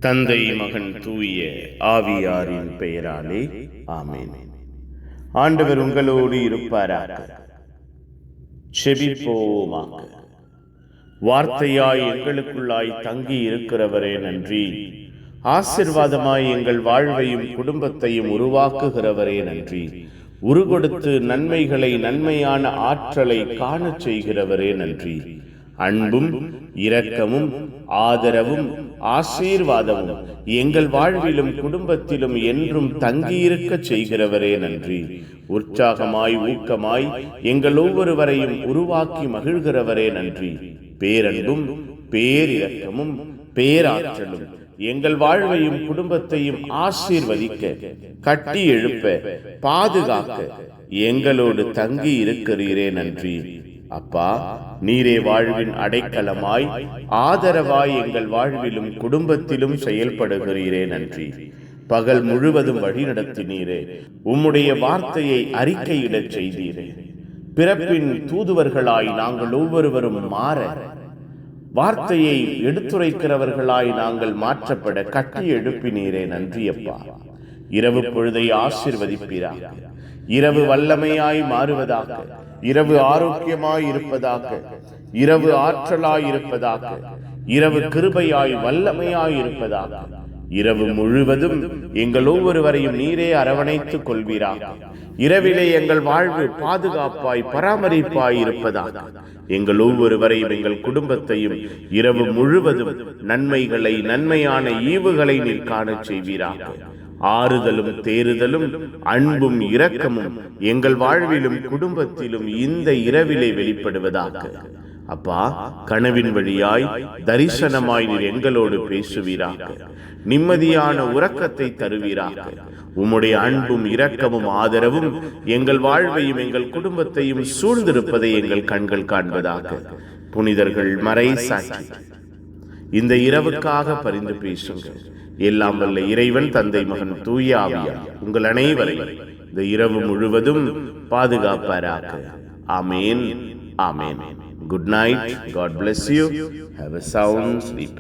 தந்தை மகன் தூய ஆவியாரின் பெயராலே ஆமென். ஆண்டவர் உங்களோடு இருப்பாராக. செபிப்போமாக. வார்த்தையாய் எங்களுக்குள்ளாய் தங்கி இருக்கிறவரே நன்றி. ஆசீர்வாதமாய் எங்கள் வாழ்வையும் குடும்பத்தையும் உருவாக்குகிறவரே நன்றி. உருகொடுத்து நன்மைகளை, நன்மையான ஆற்றலை காணச் செய்கிறவரே நன்றி. அன்பும் இரக்கமும் ஆதரவும் ஆசீர்வாதமும் எங்கள் வாழ்விலும் குடும்பத்திலும் என்றும் தங்கியிருக்க செய்கிறவரே நன்றி. உற்சாகமாய் ஊக்கமாய் எங்கள் ஒவ்வொருவரையும் உருவாக்கி மகிழ்கிறவரே நன்றி. பேரன்பும் பேரிரக்கமும் பேராற்றலும் எங்கள் வாழ்வையும் குடும்பத்தையும் ஆசீர்வதிக்க, கட்டி எழுப்ப, பாதுகாக்க எங்களோடு தங்கி இருக்கிறீரே நன்றி. அப்பா, நீரே வாழ்வின் அடைக்கலமாய் ஆதரவாய் எங்கள் வாழ்விலும் குடும்பத்திலும் செயல்படுகிறீரே நன்றி. பகல் முழுவதும் வழிநடத்தினீரே. உம்முடைய வார்த்தையை அறிக்கையிடச் செய்தீரே. பிறப்பின் தூதுவர்களாய் நாங்கள் ஒவ்வொருவரும் மாற, வார்த்தையை எடுத்துரைக்கிறவர்களாய் நாங்கள் மாற்றப்பட கட்டி எழுப்பினீரே நன்றி. அப்பா, இரவு பொழுதை ஆசீர்வதிப்பீராக. இரவு வல்லமையாய் மாறுவதாக, இரவு ஆரோக்கியமாய் இருப்பதாக, இரவு ஆற்றலாய் இருப்பதாக, இரவு கிருபையாய் வல்லமையாய் இருப்பதாக, இரவு முழுவதும் எங்கள் ஒவ்வொருவரையும் நீரே அரவணைத்துக் கொள்வீராக. இரவிலே எங்கள் வாழ்வு பாதுகாப்பாய் பராமரிப்பாய் இருப்பதாக, எங்கள் ஒவ்வொருவரையும் எங்கள் குடும்பத்தையும் இரவு முழுவதும் நன்மைகளை, நன்மையான ஈவுகளை நீர் காணச் செய்வீராக. ஆறுதலும் தேறுதலும் அன்பும் இரக்கமும் எங்கள் வாழ்விலும் குடும்பத்திலும் இந்த இரவிலே வெளிப்படுவதாக. அப்பா, கனவின் வழியாய் தரிசனமாய் நீர் எங்களோடு பேசுவீராக. நிம்மதியான உறக்கத்தை தருவீராக. உம்முடைய அன்பும் இரக்கமும் ஆதரவும் எங்கள் வாழ்வையும் எங்கள் குடும்பத்தையும் சூழ்ந்திருப்பதை எங்கள் கண்கள் காண்பதாக. புனிதர்கள் மறை சாட்சி இந்த இரவுக்காக பரிந்து பேசுங்கள். எல்லாம் வல்ல இறைவன் தந்தை மகன் தூய ஆவியார் உங்கள் அனைவரையும் இந்த இரவு முழுவதும் பாதுகாப்பாராக. Amen, amen. Good night. God bless you. Have a sound sleep.